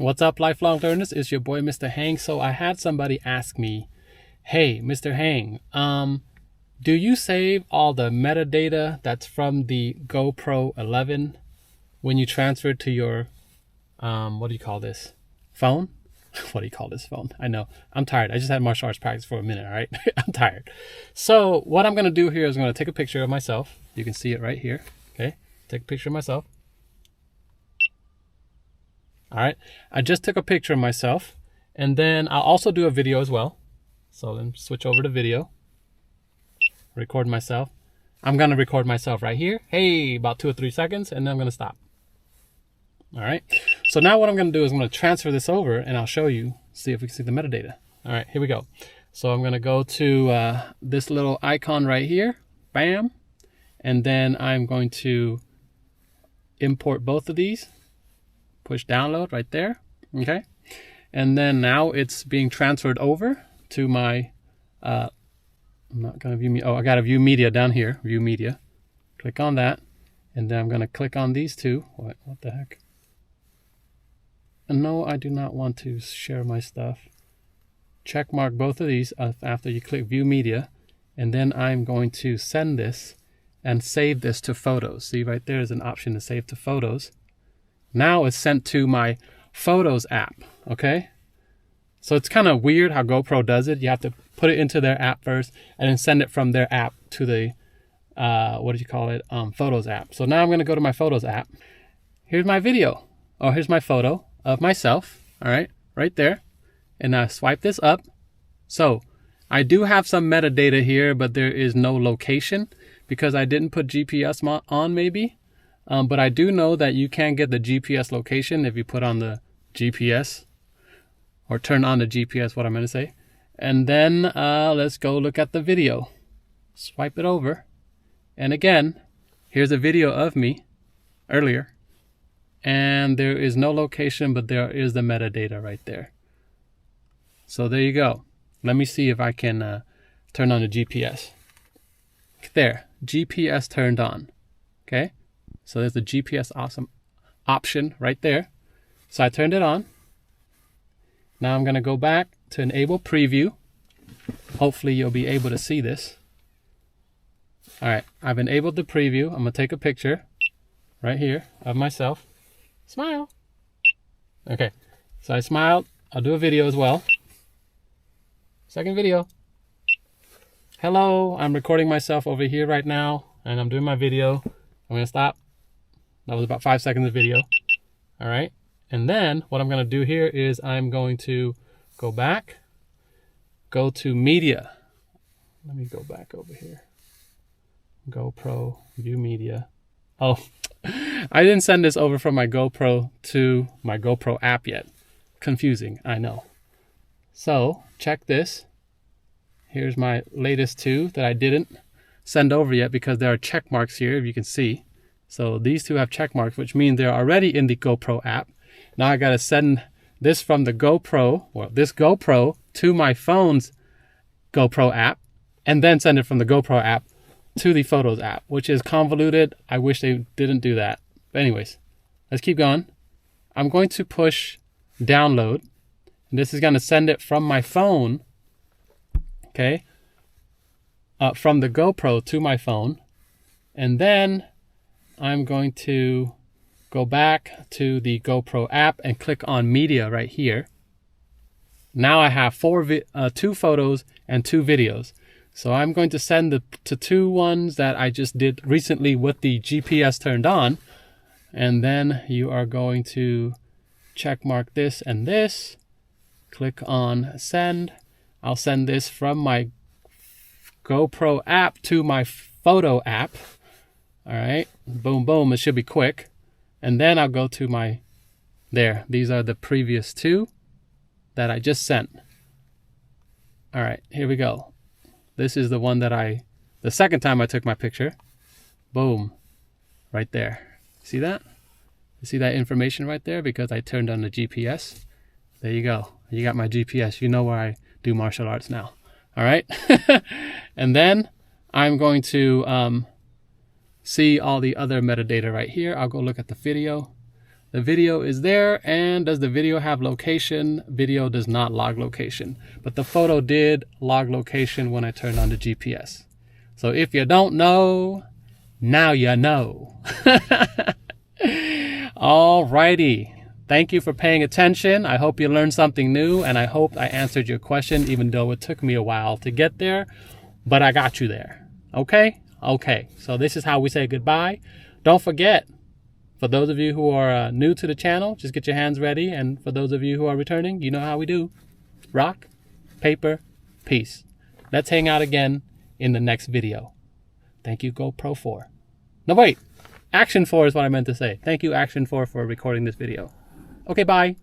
What's up, lifelong learners? It's your boy, Mr. Hang. So I had somebody ask me, hey, Mr. Hang, do you save all the metadata that's from the GoPro 11 when you transfer it to your, what do you call this, phone? What do you call this phone? I know, I'm tired. I just had martial arts practice for a minute, all right? I'm tired. So what I'm going to do here is I'm going to take a picture of myself. You can see it right here, okay? Take a picture of myself. All right, I just took a picture of myself, and then I'll also do a video as well. So then switch over to video, record myself. I'm gonna record myself right here. Hey, about 2 or 3 seconds, and then I'm gonna stop. All right, so now what I'm gonna do is I'm gonna transfer this over, and I'll show you, see if we can see the metadata. All right, here we go. So I'm gonna go to this little icon right here, bam, and then I'm going to import both of these. Push download right there, okay? And then now it's being transferred over to my, I'm not gonna view me, oh, I gotta view media down here, view media. Click on that, and then I'm gonna click on these two. What the heck? And no, I do not want to share my stuff. Check mark both of these after you click view media, and then I'm going to send this and save this to photos. See right there is an option to save to photos. Now it's sent to my Photos app, okay? So it's kind of weird how GoPro does it. You have to put it into their app first and then send it from their app to the, what do you call it, Photos app. So now I'm gonna go to my Photos app. Here's my video, or here's my photo of myself, all right, right there. And I swipe this up. So I do have some metadata here, but there is no location because I didn't put GPS on maybe. But I do know that you can get the GPS location if you put on the GPS or turn on the GPS, what I'm going to say. And then let's go look at the video. Swipe it over. And again, here's a video of me earlier. And there is no location, but there is the metadata right there. So there you go. Let me see if I can turn on the GPS. There, GPS turned on. Okay. So there's the GPS awesome option right there. So I turned it on. Now I'm going to go back to enable preview. Hopefully you'll be able to see this. All right, I've enabled the preview. I'm going to take a picture right here of myself. Smile. Okay, so I smiled. I'll do a video as well. Second video. Hello, I'm recording myself over here right now, and I'm doing my video. I'm going to stop. That was about 5 seconds of video. All right. And then what I'm going to do here is I'm going to go back, go to media. Let me go back over here. GoPro, view media. Oh, I didn't send this over from my GoPro to my GoPro app yet. Confusing, I know. So check this. Here's my latest two that I didn't send over yet because there are check marks here, if you can see. So these two have check marks, which means they're already in the GoPro app. Now I got to send this from the GoPro, or this GoPro, to my phone's GoPro app, and then send it from the GoPro app to the Photos app, which is convoluted. I wish they didn't do that. But anyways, let's keep going. I'm going to push download. And this is going to send it from my phone, okay, from the GoPro to my phone. And then I'm going to go back to the GoPro app and click on media right here. Now I have 2 photos and 2 videos. So I'm going to send the two ones that I just did recently with the GPS turned on. And then you are going to check mark this and this. Click on send. I'll send this from my GoPro app to my photo app. All right, boom, boom, it should be quick. And then I'll go to my, there, these are the previous 2 that I just sent. All right, here we go. This is the one that the second time I took my picture. Boom, right there. See that? You see that information right there? Because I turned on the GPS. There you go. You got my GPS. You know where I do martial arts now. All right. And then I'm going to see all the other metadata right here. I'll go look at the video. The video is there. And does the video have location? Video does not log location, but the photo did log location when I turned on the GPS. So if you don't know, now you know. Alrighty. Thank you for paying attention. I hope you learned something new, and I hope I answered your question, even though it took me a while to get there, but I got you there. Okay? Okay. So this is how we say goodbye. Don't forget, for those of you who are new to the channel, just get your hands ready. And for those of you who are returning, you know how we do. Rock, paper, peace. Let's hang out again in the next video. Thank you, GoPro 4. No, wait. Action 4 is what I meant to say. Thank you, Action 4, for recording this video. Okay, bye.